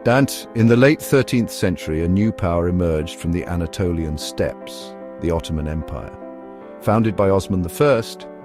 And in the late 13th century, a new power emerged from the Anatolian steppes, the Ottoman Empire. Founded by Osman I,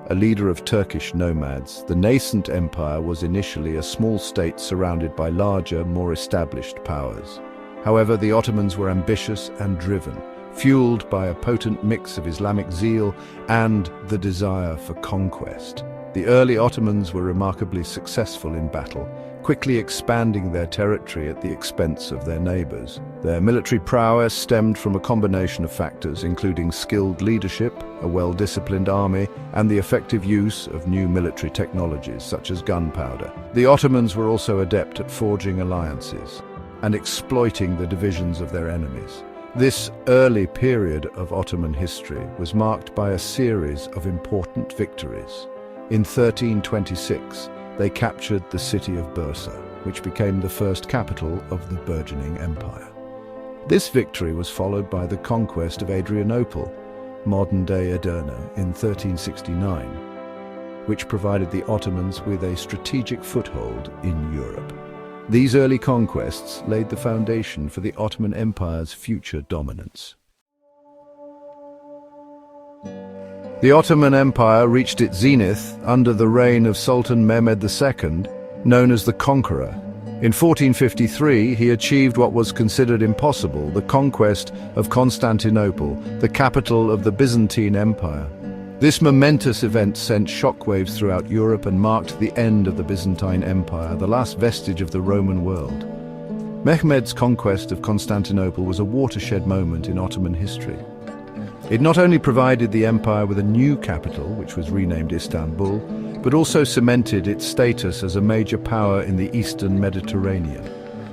a leader of Turkish nomads, the nascent empire was initially a small state surrounded by larger, more established powers. However, the Ottomans were ambitious and driven, fueled by a potent mix of Islamic zeal and the desire for conquest. The early Ottomans were remarkably successful in battle, quickly expanding their territory at the expense of their neighbors. Their military prowess stemmed from a combination of factors, including skilled leadership, a well-disciplined army, and the effective use of new military technologies, such as gunpowder. The Ottomans were also adept at forging alliances and exploiting the divisions of their enemies. This early period of Ottoman history was marked by a series of important victories. In 1326, they captured the city of Bursa, which became the first capital of the burgeoning empire. This victory was followed by the conquest of Adrianople, modern-day Edirne, in 1369, which provided the Ottomans with a strategic foothold in Europe. These early conquests laid the foundation for the Ottoman Empire's future dominance. The Ottoman Empire reached its zenith under the reign of Sultan Mehmed II, known as the Conqueror. In 1453, he achieved what was considered impossible, the conquest of Constantinople, the capital of the Byzantine Empire. This momentous event sent shockwaves throughout Europe and marked the end of the Byzantine Empire, the last vestige of the Roman world. Mehmed's conquest of Constantinople was a watershed moment in Ottoman history. It not only provided the empire with a new capital, which was renamed Istanbul, but also cemented its status as a major power in the eastern Mediterranean.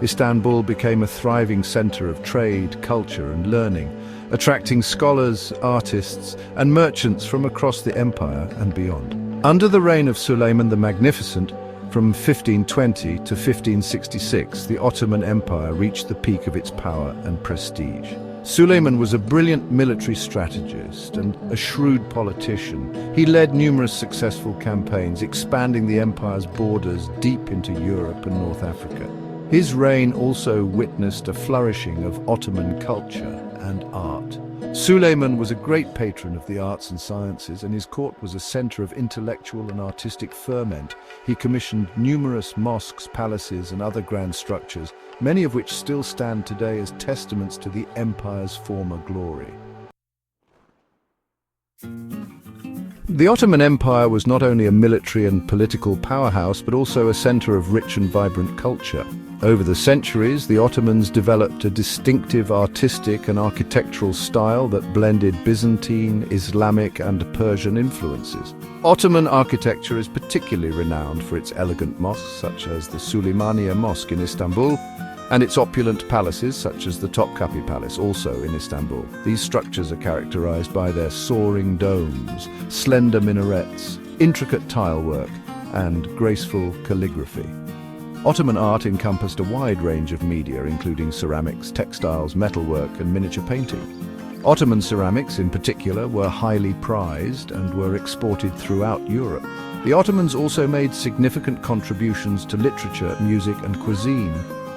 Istanbul became a thriving center of trade, culture, and learning, attracting scholars, artists, and merchants from across the empire and beyond. Under the reign of Suleiman the Magnificent, from 1520 to 1566, the Ottoman Empire reached the peak of its power and prestige. Suleiman was a brilliant military strategist and a shrewd politician. He led numerous successful campaigns, expanding the empire's borders deep into Europe and North Africa. His reign also witnessed a flourishing of Ottoman culture and art. Suleiman was a great patron of the arts and sciences, and his court was a center of intellectual and artistic ferment. He commissioned numerous mosques, palaces, and other grand structures, many of which still stand today as testaments to the empire's former glory. The Ottoman Empire was not only a military and political powerhouse, but also a center of rich and vibrant culture. Over the centuries, the Ottomans developed a distinctive artistic and architectural style that blended Byzantine, Islamic, and Persian influences. Ottoman architecture is particularly renowned for its elegant mosques, such as the Süleymaniye Mosque in Istanbul, and its opulent palaces, such as the Topkapi Palace, also in Istanbul. These structures are characterized by their soaring domes, slender minarets, intricate tilework, and graceful calligraphy. Ottoman art encompassed a wide range of media, including ceramics, textiles, metalwork, and miniature painting. Ottoman ceramics, in particular, were highly prized and were exported throughout Europe. The Ottomans also made significant contributions to literature, music, and cuisine.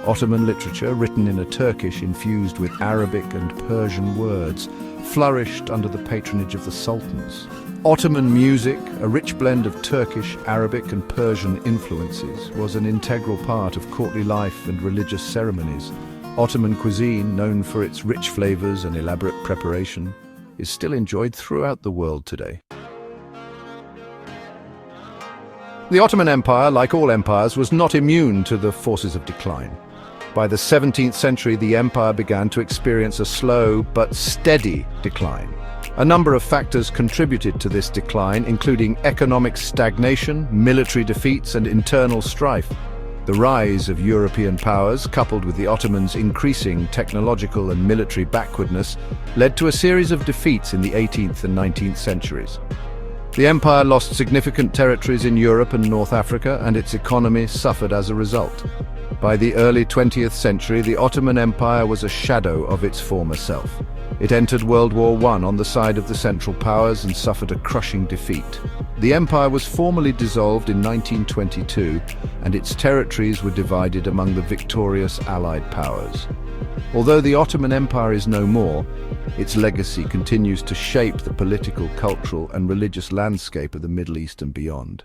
Ottoman literature, written in a Turkish infused with Arabic and Persian words, flourished under the patronage of the sultans. Ottoman music, a rich blend of Turkish, Arabic, and Persian influences, was an integral part of courtly life and religious ceremonies. Ottoman cuisine, known for its rich flavors and elaborate preparation, is still enjoyed throughout the world today. The Ottoman Empire, like all empires, was not immune to the forces of decline. By the 17th century, the empire began to experience a slow but steady decline. A number of factors contributed to this decline, including economic stagnation, military defeats, and internal strife. The rise of European powers, coupled with the Ottomans' increasing technological and military backwardness, led to a series of defeats in the 18th and 19th centuries. The empire lost significant territories in Europe and North Africa, and its economy suffered as a result. By the early 20th century, the Ottoman Empire was a shadow of its former self. It entered World War I on the side of the Central Powers and suffered a crushing defeat. The empire was formally dissolved in 1922, and its territories were divided among the victorious Allied powers. Although the Ottoman Empire is no more, its legacy continues to shape the political, cultural, and religious landscape of the Middle East and beyond.